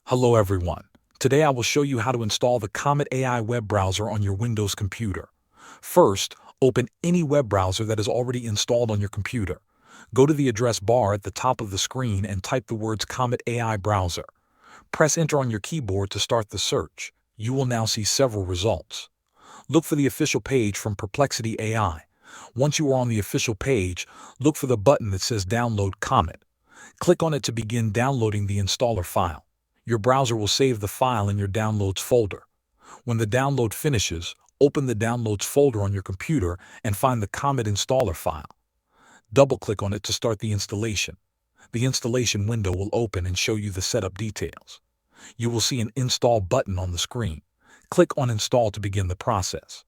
Hello everyone. Today I will show you how to install the Comet AI web browser on your Windows computer. First, open any web browser that is already installed on your computer. Go to the address bar at the top of the screen and type the words Comet AI browser. Press enter on your keyboard to start the search. You will now see several results. Look for the official page from Perplexity AI. Once you are on the official page, look for the button that says Download Comet. Click on it to begin downloading the installer file. Your browser will save the file in your Downloads folder. When the download finishes, open the Downloads folder on your computer and find the Comet installer file. Double-click on it to start the installation. The installation window will open and show you the setup details. You will see an Install button on the screen. Click on Install to begin the process.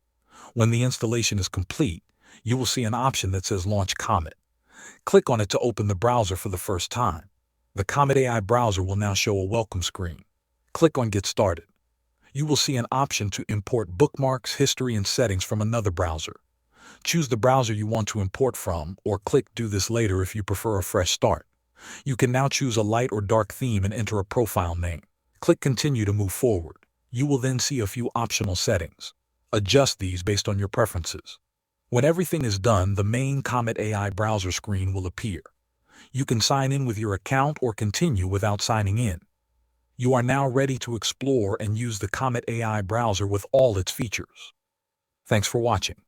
When the installation is complete, you will see an option that says Launch Comet. Click on it to open the browser for the first time. The Comet AI browser will now show a welcome screen. Click on Get Started. You will see an option to import bookmarks, history, and settings from another browser. Choose the browser you want to import from, or click Do this later if you prefer a fresh start. You can now choose a light or dark theme and enter a profile name. Click Continue to move forward. You will then see a few optional settings. Adjust these based on your preferences. When everything is done, the main Comet AI browser screen will appear. You can sign in with your account or continue without signing in. You are now ready to explore and use the Comet AI browser with all its features. Thanks for watching.